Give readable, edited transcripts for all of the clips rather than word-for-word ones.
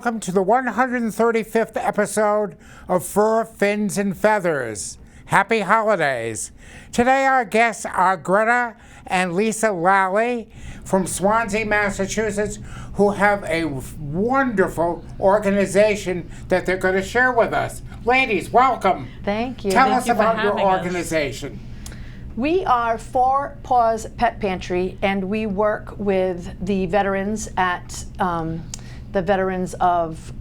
welcome to the 135th episode of Fur, Fins, and Feathers. Happy holidays. Today our guests are Greta and Lisa Lalli from Swansea, Massachusetts, who have a wonderful organization that they're going to share with us. Ladies, welcome. Thank you. Tell us about your organization. We are Paws Pet Pantry, and we work with the veterans at the veterans of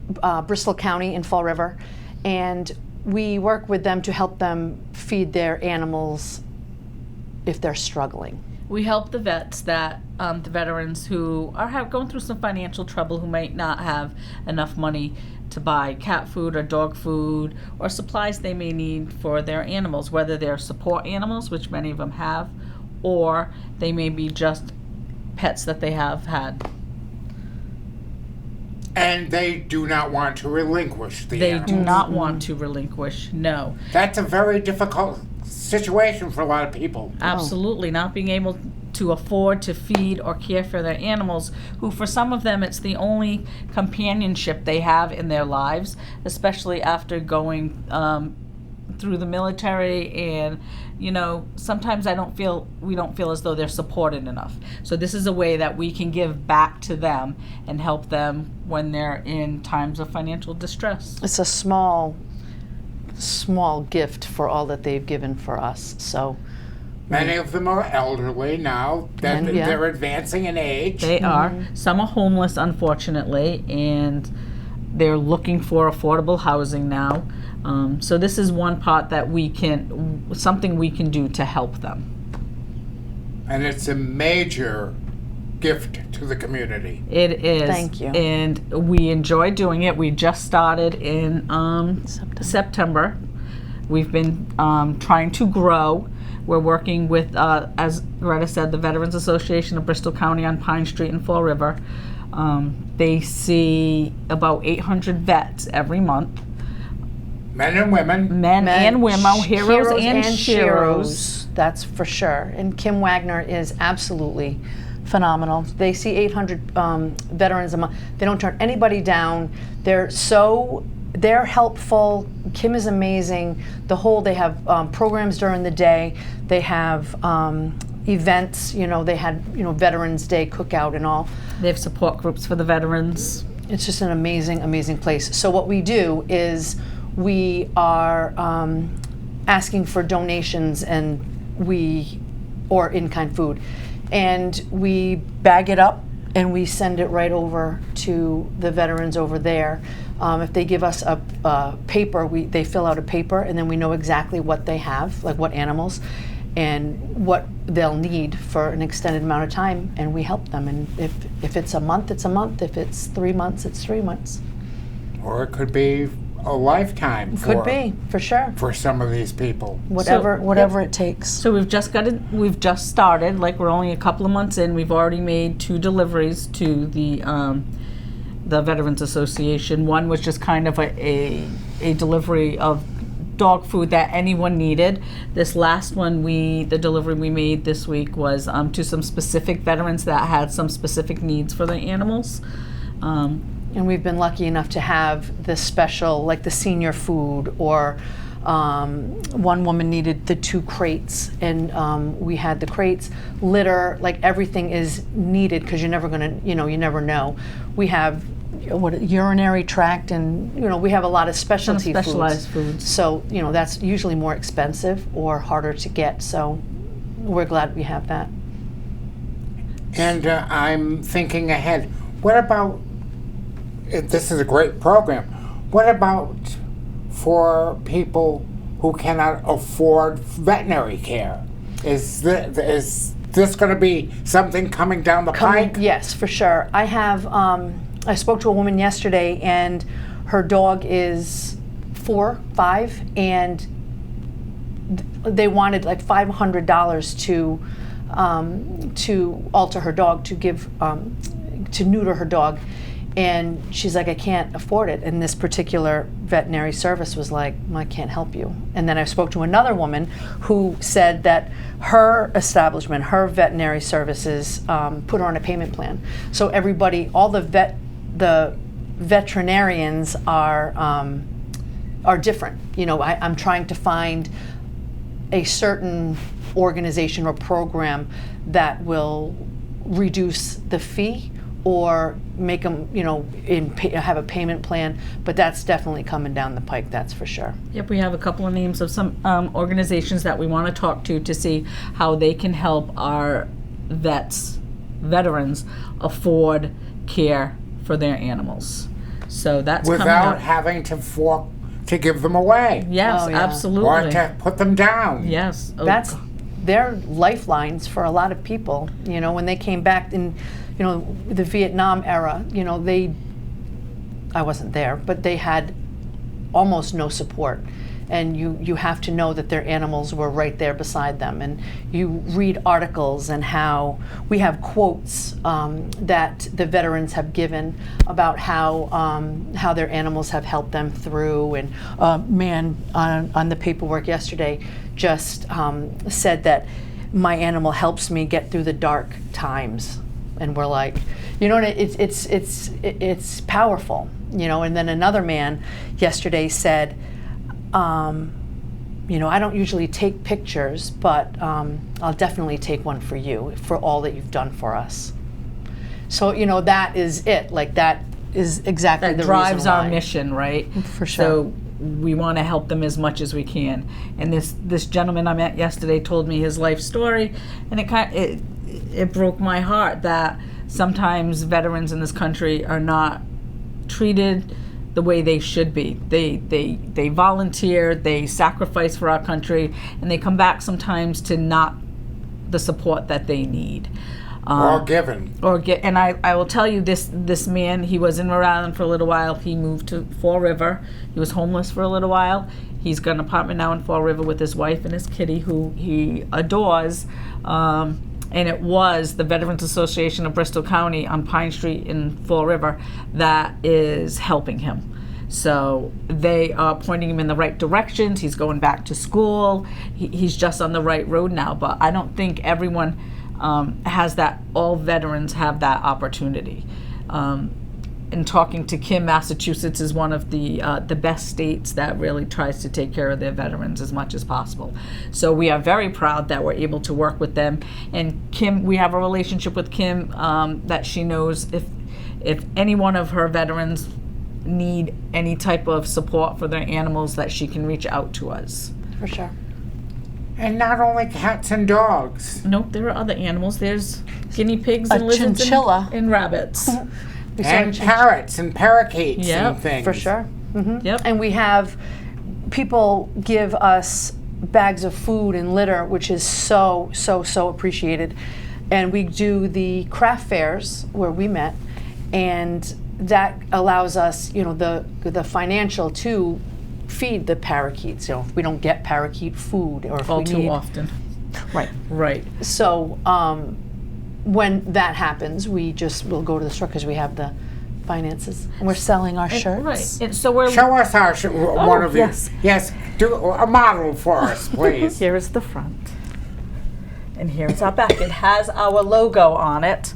Bristol County in Fall River, and we work with them to help them feed their animals if they're struggling. We help the vets that the veterans who are going through some financial trouble, who might not have enough money to buy cat food or dog food or supplies they may need for their animals, whether they're support animals, which many of them have, or they may be just pets that they have had. And they do not want to relinquish the animals. They do not want to relinquish, no. That's a very difficult situation for a lot of people. Absolutely, not being able to afford to feed or care for their animals, who for some of them it's the only companionship they have in their lives, especially after going through the military, and sometimes we don't feel as though they're supported enough. So this is a way that we can give back to them and help them when they're in times of financial distress. It's a small gift for all that they've given for us. So many of them are elderly now. They're advancing in age. They are. Some are homeless, unfortunately, and they're looking for affordable housing now. So this is one part that something we can do to help them. And it's a major gift to the community. It is. Thank you. And we enjoy doing it. We just started in September. We've been trying to grow. We're working with, as Greta said, the Veterans Association of Bristol County on Pine Street in Fall River. They see about 800 vets every month. Men and women. Men and women, heroes and sheroes. That's for sure. And Kim Wagner is absolutely phenomenal. They see 800 veterans a month. They don't turn anybody down. They're helpful. Kim is amazing. They have programs during the day. They have events. They had Veterans Day cookout and all. They have support groups for the veterans. It's just an amazing, amazing place. So what we do is we are asking for donations or in-kind food, and we bag it up and we send it right over to the veterans over there. If they give us a paper, they fill out a paper, and then we know exactly what they have, like what animals, and what they'll need for an extended amount of time, and we help them. And if it's a month, it's a month. If it's 3 months, it's 3 months. Or it could be a lifetime. Could be, for sure. For some of these people. Whatever it takes. So we've just started, like we're only a couple of months in. We've already made 2 deliveries to the Veterans Association. One was just kind of a delivery of dog food that anyone needed. This last one, the delivery we made this week was to some specific veterans that had some specific needs for their animals. And we've been lucky enough to have the special, like the senior food, or one woman needed the 2 crates, and we had the crates, litter, like everything is needed, because you're never gonna, you never know. We have urinary tract, and we have a lot of specialized foods. So that's usually more expensive or harder to get. So we're glad we have that. And I'm thinking ahead. What about? This is a great program. What about for people who cannot afford veterinary care? Is this going to be something coming down the pike? Yes, for sure. I spoke to a woman yesterday, and her dog is 4, 5, and they wanted like $500 to alter her dog, to neuter her dog. And she's like, I can't afford it. And this particular veterinary service was like, I can't help you. And then I spoke to another woman who said that her establishment, her veterinary services, put her on a payment plan. So everybody, all the veterinarians are different. You know, I'm trying to find a certain organization or program that will reduce the fee or make them, you know, have a payment plan, but that's definitely coming down the pike, that's for sure. Yep, we have a couple of names of some organizations that we want to talk to see how they can help our veterans afford care for their animals. So that's coming Without up. having to give them away. Yes, Oh, yeah. absolutely. Or to put them down. Yes. Oh, That's God. they're lifelines for a lot of people. You know, when they came back in, you know, the Vietnam era, you know, I wasn't there, but they had almost no support. And you have to know that their animals were right there beside them. And you read articles and how we have quotes that the veterans have given about how their animals have helped them through. And man, on the paperwork yesterday, just said that my animal helps me get through the dark times. And we're like, you know, it's powerful, you know. And then another man yesterday said, you know, I don't usually take pictures, but I'll definitely take one for you for all that you've done for us. So, you know, that is it. Like, that is exactly That the drives reason why. our mission, right? For sure. So we want to help them as much as we can. And this gentleman I met yesterday told me his life story, and it broke my heart that sometimes veterans in this country are not treated the way they should be. They volunteer, they sacrifice for our country, and they come back sometimes to not the support that they need. Or given. And I will tell you, this man, he was in Rhode Island for a little while. He moved to Fall River. He was homeless for a little while. He's got an apartment now in Fall River with his wife and his kitty, who he adores. And it was the Veterans Association of Bristol County on Pine Street in Fall River that is helping him. So they are pointing him in the right directions. He's going back to school. He's just on the right road now. But I don't think everyone has that. All veterans have that opportunity. And talking to Kim, Massachusetts is one of the best states that really tries to take care of their veterans as much as possible. So we are very proud that we're able to work with them. And Kim, we have a relationship with Kim that she knows if any one of her veterans need any type of support for their animals, that she can reach out to us. For sure. And not only cats and dogs. Nope, there are other animals. There's guinea pigs A and lizards chinchilla. and rabbits. We saw And a parrots and parakeets Yep, and things. For sure. Hmm. Yep. And we have people give us bags of food and litter, which is so appreciated. And we do the craft fairs where we met, and that allows us, you know, the financial to feed the parakeets. You know, if we don't get parakeet food, or if All we too need, often. right. Right. So when that happens, we just will go to the store because we have the finances. And we're selling our shirts. Right. And so we're Show us our one of yes. you. Yes, do a model for us, please. Here is the front. And here's our back. It has our logo on it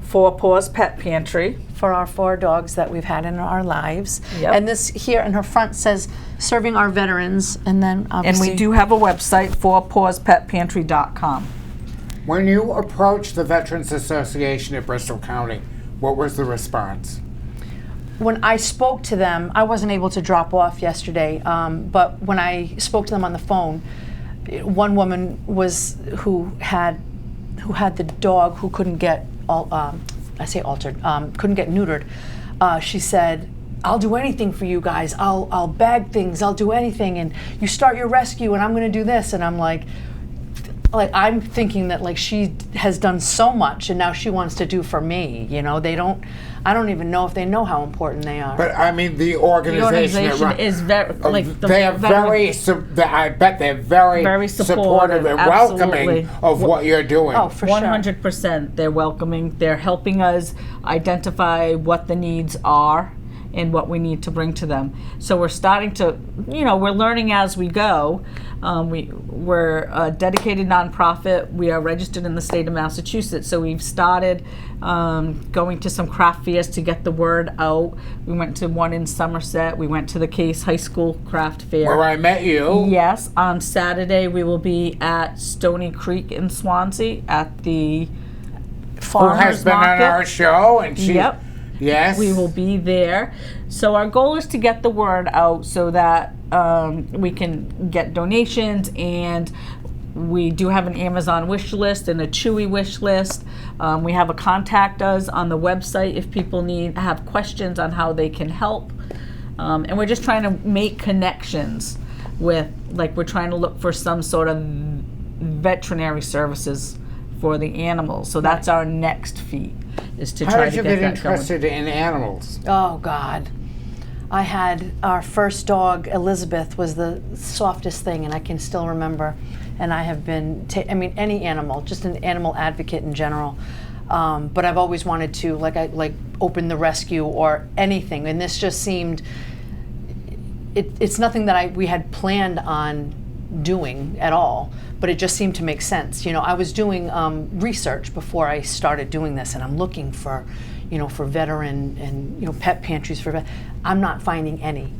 for Paws Pet Pantry. For our 4 dogs that we've had in our lives. Yep. And this here in her front says serving our veterans, and then And obviously we do have a website for pawspetpantry.com. When you approached the Veterans Association of Bristol County, what was the response? when I spoke to them, I wasn't able to drop off yesterday, but when I spoke to them on the phone, one woman was who had the dog who couldn't get couldn't get neutered. She said, "I'll do anything for you guys. I'll bag things. I'll do anything. And you start your rescue, and I'm going to do this." And I'm like I'm thinking that she has done so much, and now she wants to do for me. You know, I don't even know if they know how important they are. But I mean, the organization, is very they are very. I bet they're very supportive and welcoming of what you're doing. Oh, for sure. 100%. They're welcoming. They're helping us identify what the needs are and what we need to bring to them. So we're starting to, we're learning as we go. We're a dedicated nonprofit. We are registered in the state of Massachusetts, so we've started going to some craft fairs to get the word out. We went to one in Somerset. We went to the Case High School craft fair. Where I met you. Yes, on Saturday we will be at Stony Creek in Swansea at the Who farmers has been market. on our show, and she. Yep. Yes. We will be there. So our goal is to get the word out so that we can get donations, and we do have an Amazon wish list and a Chewy wish list. We have a contact us on the website if people have questions on how they can help. And we're just trying to make connections with, like, we're trying to look for some sort of veterinary services for the animals. So that's our next feat, is to How try did to you get get that interested in animals? Oh God. I had our first dog, Elizabeth, was the softest thing, and I can still remember. And I have been, any animal, just an animal advocate in general. But I've always wanted to, like open the rescue or anything. And this just seemed, it's nothing that we had planned on doing at all, but it just seemed to make sense. You know, I was doing research before I started doing this, and I'm looking for, for veteran and, pet pantries for vet. I'm not finding any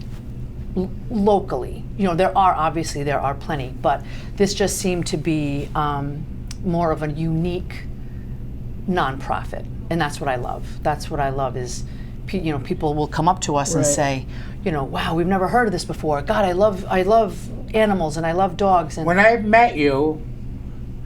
locally. There are plenty, but this just seemed to be more of a unique nonprofit, and that's what I love. That's what I love is, people will come up to us and Right. say, wow, we've never heard of this before. God, I love animals and I love dogs. And When I met you,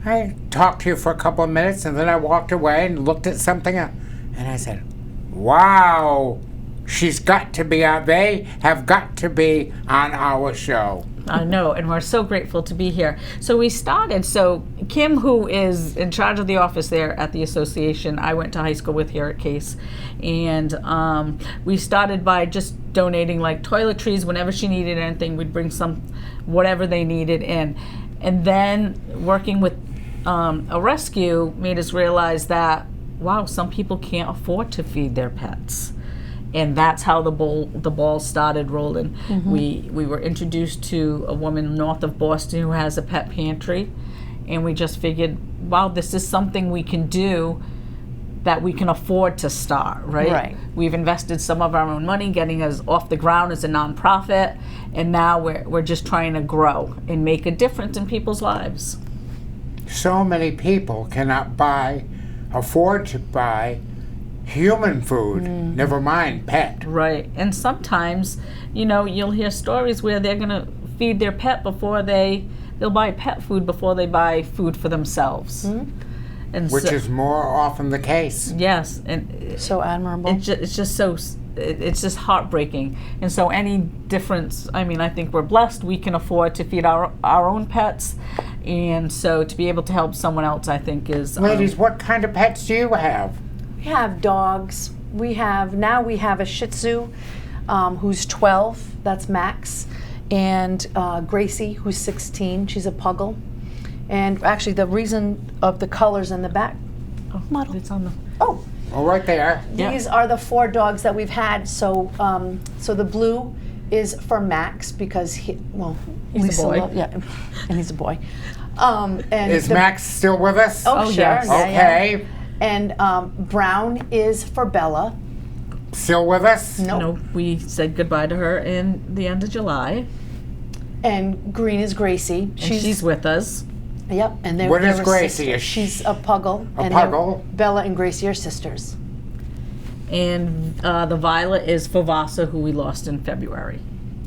I talked to you for a couple of minutes, and then I walked away and looked at something, and I said, wow, she's got to be out. They have got to be on our show. I know, and we're so grateful to be here. So we started, Kim, who is in charge of the office there at the association, I went to high school with here at Case, and we started by just donating like toiletries. Whenever she needed anything, we'd bring whatever they needed in. And then working with a rescue made us realize that, wow, some people can't afford to feed their pets. And that's how the ball started rolling. Mm-hmm. We were introduced to a woman north of Boston who has a pet pantry, and we just figured, wow, this is something we can do that we can afford to start, right? Right. We've invested some of our own money getting us off the ground as a nonprofit, and now we're just trying to grow and make a difference in people's lives. So many people cannot afford to buy human food, never mind pet. Right. And sometimes, you'll hear stories where they're going to feed their pet before they'll buy pet food before they buy food for themselves. And Which is more often the case. yes, and so admirable. it's just heartbreaking. And so any difference, I think we're blessed. We can afford to feed our own pets, and so to be able to help someone else, I think is Ladies, what kind of pets do you have? We have dogs. We have a Shih Tzu who's 12. That's Max. And Gracie, who's 16. She's a puggle. And actually, the reason of the colors in the back model. it's on the Oh, Oh, right there. Yeah. these are the 4 dogs that we've had. So, so the blue is for Max because he's a boy. and he's a boy. And Is Max still with us? Oh, sure. yes. Yeah, yeah. Okay. And brown is for Bella. Still with us? Nope. we said goodbye to her in the end of July, And green is Gracie. and she's with us. Yep. And they're, What is they're Gracie? sisters. She's a puggle. A and puggle? Bella and Gracie are sisters. And the violet is for Vasa, who we lost in February.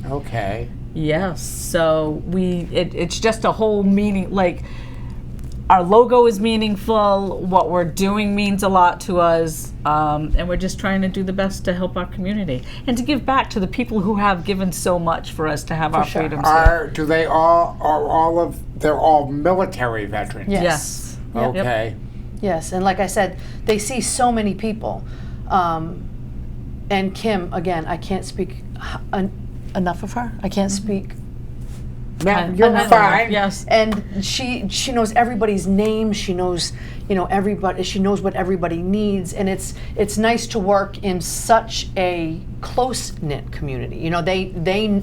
Okay. Yes, so it's just a whole meaning, like our logo is meaningful, what we're doing means a lot to us, and we're just trying to do the best to help our community and to give back to the people who have given so much for us to have our sure. freedoms here. They're all military veterans? Yes. Yes. Yep. Okay. Yes. And like I said, they see so many people. And Kim, again, I can't speak enough of her. I can't speak. You're Enough. fine. Yes. And she knows everybody's name. She knows, everybody. She knows what everybody needs, and it's nice to work in such a close knit community. They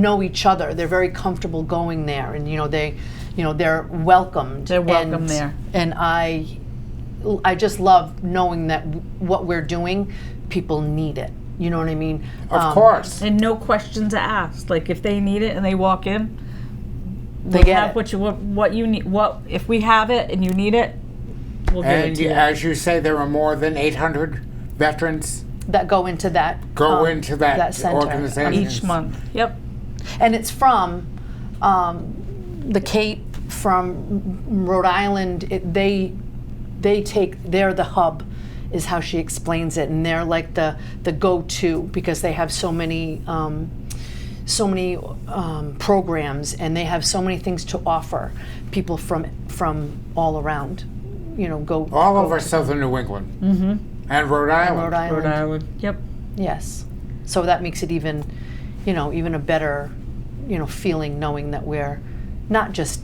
know each other. They're very comfortable going there, and they're welcomed. They're welcome there. And I just love knowing that what we're doing, people need it. You know what I mean? Of course. And no questions asked. Like if they need it and they walk in, They we'll get have it. what you need. What if we have it and you need it, we'll give it And to you. as you say, there are more than 800 veterans That go into that into that center organization. Each month. Yep. And it's from the Cape, from Rhode Island. They're the hub, is how she explains it, and they're like the go-to because they have so many programs, and they have so many things to offer people from all around. Go all over southern New England and Rhode Island. Rhode Island. Rhode Island. Yep. Yes. So that makes it even a better, feeling knowing that we're not just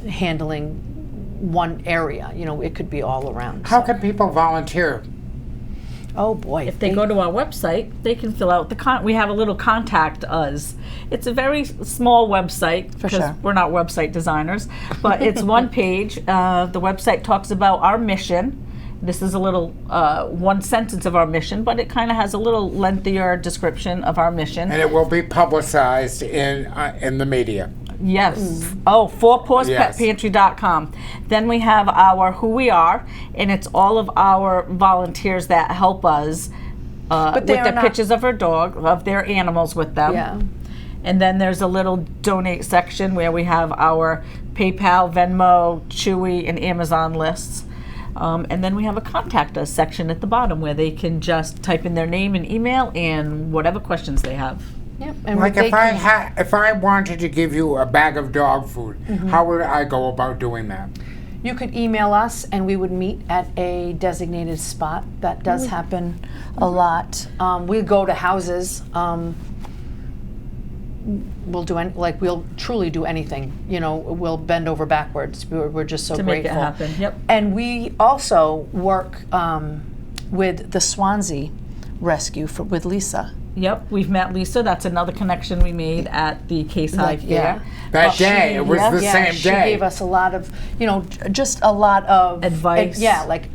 handling one area. It could be all around. How can people volunteer? Oh boy! If they go to our website, they can fill out we have a little contact us. It's a very small website because sure. we're not website designers, but it's one page. The website talks about our mission. This is a little one sentence of our mission, but it kind of has a little lengthier description of our mission. And it will be publicized in the media. Yes. Oh, for Yes. pawspetpantry.com. Then we have our who we are, and it's all of our volunteers that help us with they are the not- pictures of their animals with them. Yeah. And then there's a little donate section where we have our PayPal, Venmo, Chewy, and Amazon lists. And then we have a contact us section at the bottom where they can just type in their name and email and whatever questions they have. Yep. And Like they if I wanted to give you a bag of dog food, how would I go about doing that? you could email us, and we would meet at a designated spot. That does happen a lot. We go to houses. We'll truly do anything. We'll bend over backwards. We're just so To make grateful. it happen. Yep. And we also work with the Swansea Rescue with Lisa. Yep, we've met Lisa. That's another connection we made at the Case High Fair. That day, it was the same She day. gave us a lot of, just a lot of Advice. like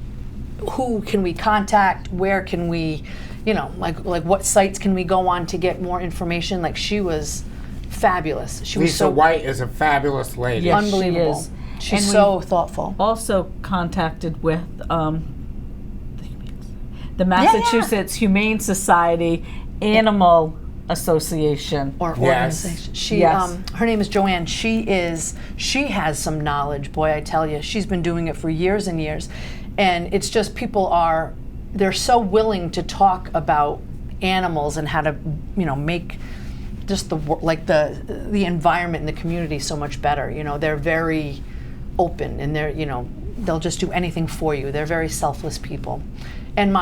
who can we contact? Where can we, like what sites can we go on to get more information? Like she was fabulous. She was Lisa so White is a fabulous lady. Yes, unbelievable. she is. She's And so thoughtful. Also contacted with the Massachusetts Humane Society Animal Association. Or Yes. organization. She, Yes. her name is Joanne. She has some knowledge, boy, I tell you. She's been doing it for years and years, and it's just they're so willing to talk about animals and how to, make just the environment in the community so much better. They're very open, and they'll just do anything for you. They're very selfless people, and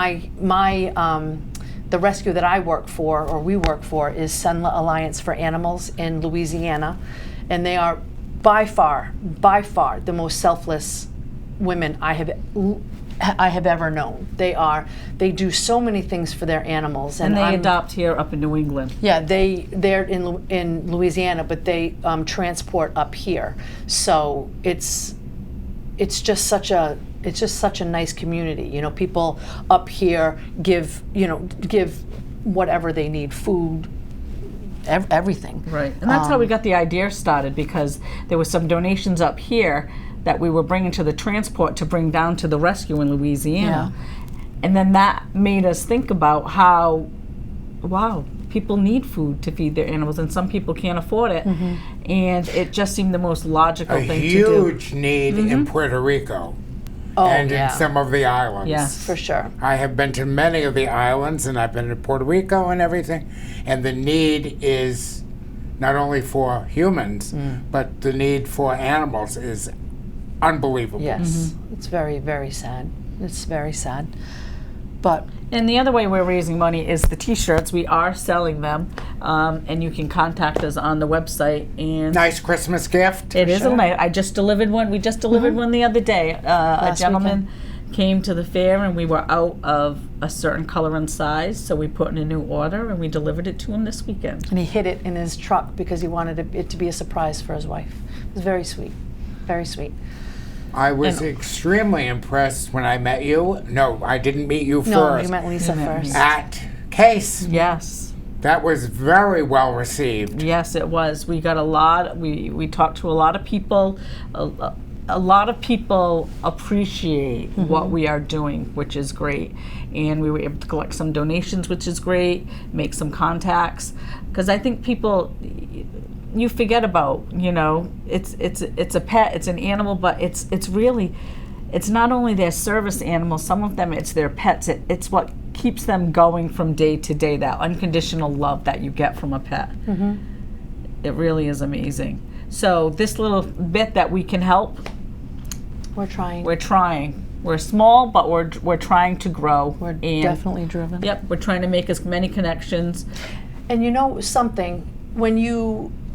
the rescue that we work for, is Senla Alliance for Animals in Louisiana, and they are by far the most selfless women I have ever known. They do so many things for their animals, And they adopt here up in New England. yeah, they're in Louisiana, but they transport up here. So it's just such a nice community. People up here give whatever they need, food, everything. Right. And that's how we got the idea started, because there were some donations up here that we were bringing to the transport to bring down to the rescue in Louisiana. And then that made us think about how, wow, people need food to feed their animals, and some people can't afford it. And it just seemed the most logical A thing to do. huge need in Puerto Rico Oh, and yeah, in some of the islands. Yes. for sure. I have been to many of the islands, and I've been to Puerto Rico and everything, and the need is not only for humans, but the need for animals is unbelievable. Yes, it's very, very sad. It's very sad. But And the other way we're raising money is the T-shirts. We are selling them, and you can contact us on the website. And Nice Christmas gift. it is a nice. I just delivered one. We just delivered one the other day. A gentleman came to the fair and we were out of a certain color and size, so we put in a new order and we delivered it to him this weekend. And he hid it in his truck because he wanted it to be a surprise for his wife. It was very sweet, very sweet. I was extremely impressed when I met you. No, I didn't meet you No, first. you met Lisa first. At Case. Yes. That was very well received. Yes, it was. We got a lot. We talked to a lot of people. A lot of people appreciate what we are doing, which is great. And we were able to collect some donations, which is great. Make some contacts, because I think people, you forget about. It's a pet. It's an animal, but it's really. It's not only their service animals, some of them it's their pets. It's what keeps them going from day to day, that unconditional love that you get from a pet. It really is amazing. So this little bit that we can help, We're trying. we're trying. We're small, but we're trying to grow. We're And, definitely driven. Yep, we're trying to make as many connections. And you know something,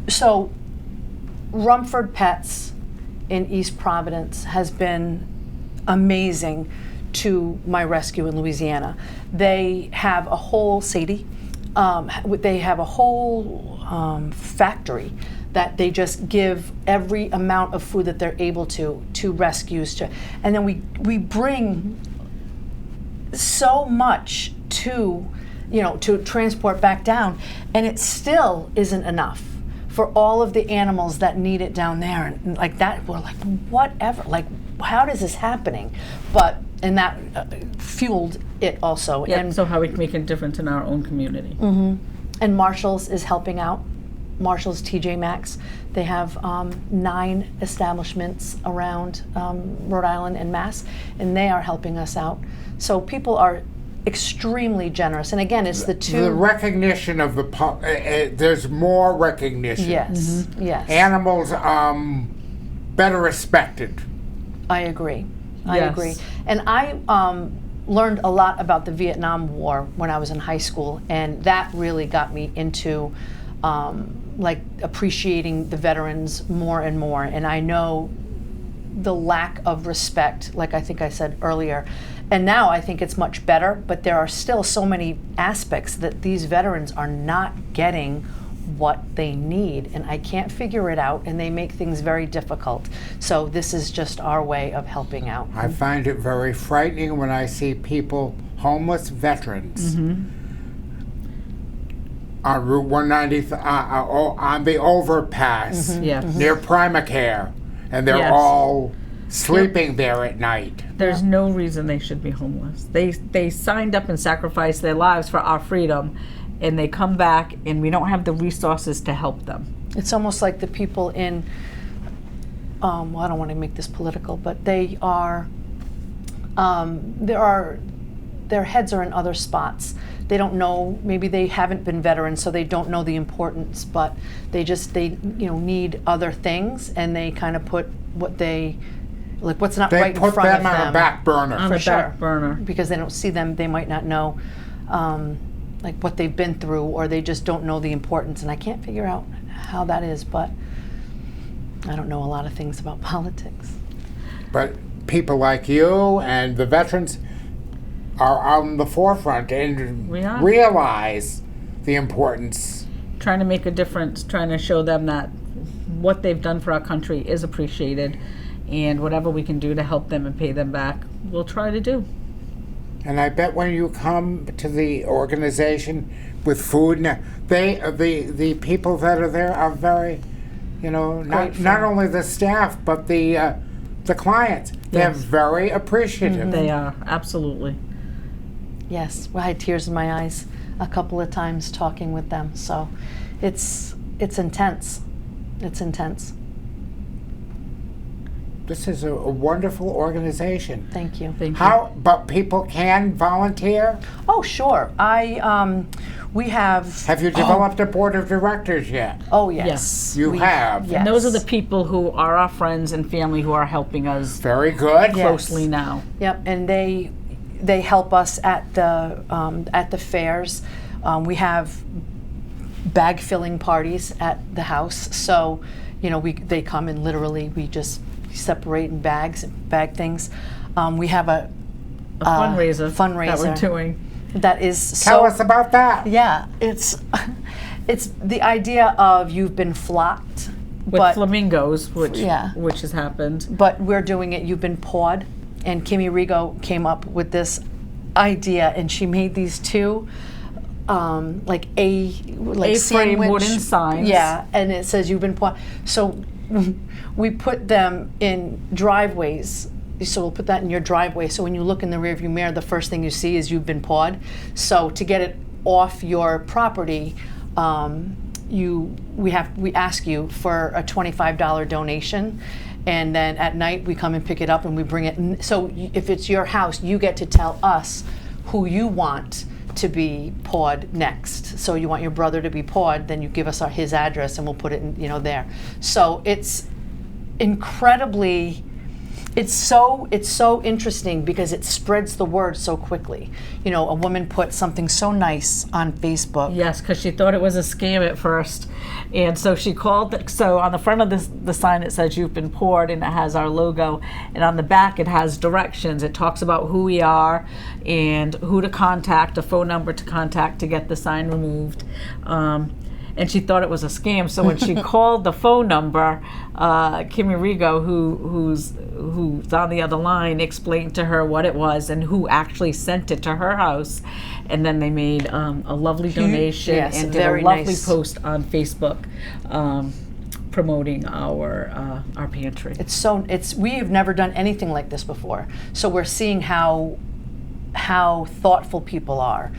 so Rumford Pets in East Providence has been amazing to my rescue in Louisiana. They have a whole, Sadie, they have a whole factory that they just give every amount of food that they're able to rescues. And then we bring so much to transport back down, and it still isn't enough for all of the animals that need it down there. And like that, we're like, whatever, like, how is this happening? And that fueled it also. Yep, And so how we can make a difference in our own community. and Marshall's is helping out. Marshall's TJ Maxx. They have 9 establishments around Rhode Island and Mass, and they are helping us out. So people are extremely generous. And again, it's the recognition of there's more recognition. Yes, yes. Animals better respected. I agree. I Yes. agree. And I learned a lot about the Vietnam War when I was in high school, and that really got me into like appreciating the veterans more and more. And I know the lack of respect, like I think I said earlier. And now I think it's much better, but there are still so many aspects that these veterans are not getting what they need, and I can't figure it out, and they make things very difficult. So this is just our way of helping out. I find it very frightening when I see people, homeless veterans, on Route 190, on the overpass Yes. near Primacare, and they're Yes. all sleeping there at night. There's no reason they should be homeless. They signed up and sacrificed their lives for our freedom, and they come back and we don't have the resources to help them. It's almost like the people in, well, I don't want to make this political, but they are, their heads are in other spots. They don't know, maybe they haven't been veterans, so they don't know the importance, but they need other things, and they kind of put what's not They right in put front them of on them. a back burner. On For the sure. back burner. Because they don't see them, they might not know like what they've been through, or they just don't know the importance. And I can't figure out how that is, but I don't know a lot of things about politics. But people like you and the veterans are on the forefront and We are. realize the importance. Trying to make a difference, trying to show them that what they've done for our country is appreciated, and whatever we can do to help them and pay them back, we'll try to do. And I bet when you come to the organization with food, the people that are there are very, not only the staff but the clients. They're Yes. very appreciative. They are, absolutely. Yes, I had tears in my eyes a couple of times talking with them. So it's intense. It's intense. This is a wonderful organization. Thank you. Thank you. But people can volunteer? Oh, sure. We have. Have you developed a board of directors yet? Oh, yes. Yes. You have. Yes. And those are the people who are our friends and family who are helping us Very good. Yeah. closely now. Yep, and they help us at the fairs. We have bag filling parties at the house. So, they come and literally we just separate in bags and bag things. We have fundraiser that we're fundraiser. doing. That is Tell so. us about that. Yeah, it's the idea of you've been flocked, With but flamingos, Yeah. which has happened. but we're doing it. You've been pawed, and Kimmy Rigo came up with this idea, and she made these two, like A-frame sandwich wooden signs. Yeah, and it says you've been pawed. So we put them in driveways. So we'll put that in your driveway. So when you look in the rearview mirror, the first thing you see is you've been pawed. So to get it off your property, we ask you for a $25 donation, and then at night we come and pick it up and we bring it. So if it's your house, you get to tell us who you want to be pawed next. So you want your brother to be pawed, then you give us his address and we'll put it in, there. So it's incredibly. It's so interesting because it spreads the word so quickly. A woman put something so nice on Facebook. Yes, because she thought it was a scam at first. And so she called, so on the front of the sign it says you've been poured, and it has our logo. And on the back it has directions. It talks about who we are and who to contact, a phone number to contact to get the sign removed. And she thought it was a scam. So when she called the phone number, Kimmy Rigo, who's on the other line, explained to her what it was and who actually sent it to her house. And then they made a lovely donation and did a lovely post on Facebook promoting our pantry. We've never done anything like this before. So we're seeing how thoughtful people are,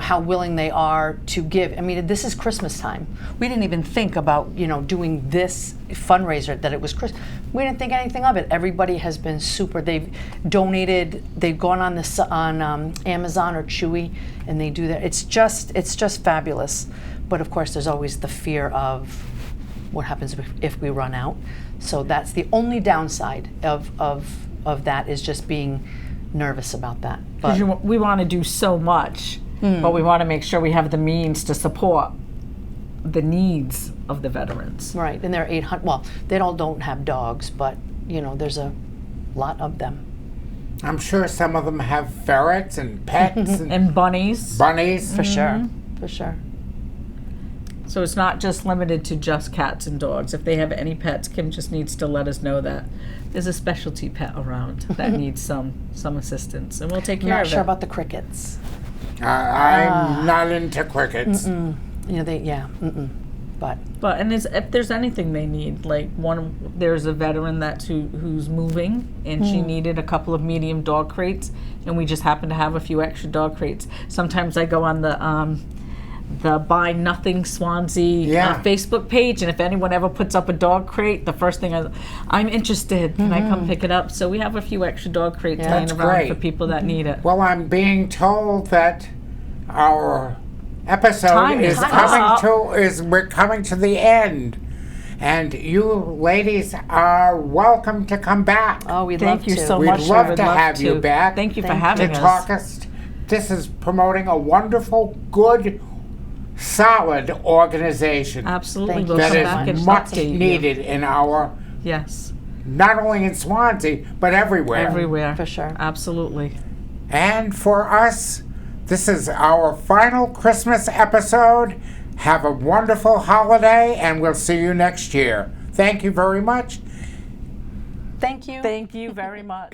how willing they are to give. I mean, this is Christmas time. We didn't even think about, doing this fundraiser, that it was Christmas. We didn't think anything of it. Everybody has been super. They've donated, they've gone on Amazon or Chewy, and they do that. It's just fabulous. But of course, there's always the fear of what happens if we run out. So that's the only downside of that, is just being nervous about that. Because we want to do so much, but we want to make sure we have the means to support the needs of the veterans. Right, and there are 800, well, they all don't have dogs, but, there's a lot of them. I'm sure some of them have ferrets and pets And bunnies. bunnies. For sure, for sure. So it's not just limited to just cats and dogs. If they have any pets, Kim just needs to let us know that there's a specialty pet around that needs some assistance, and we'll take care I'm not of sure it. about the crickets. I'm not into crickets. But If there's anything they need, like there's a veteran who's moving, and she needed a couple of medium dog crates, and we just happen to have a few extra dog crates. Sometimes I go on the Buy Nothing Swansea Facebook page, and if anyone ever puts up a dog crate, the first thing I'm interested. Can I come pick it up? So we have a few extra dog crates laying That's around great. for people that need it. Well, I'm being told that our episode Time is is we're coming to the end, and you ladies are welcome to come back. oh, we'd love Thank you to. so We'd much. love I would to love have you back. Thank you for Thank having to us. talk us. This is promoting a wonderful, good, solid organization Absolutely, Thank we'll you that come so back much. and is much update you. needed in our, Yes, not only in Swansea, but everywhere. everywhere. For sure. Absolutely. And for us, this is our final Christmas episode. Have a wonderful holiday, and we'll see you next year. Thank you very much. Thank you. Thank you very much.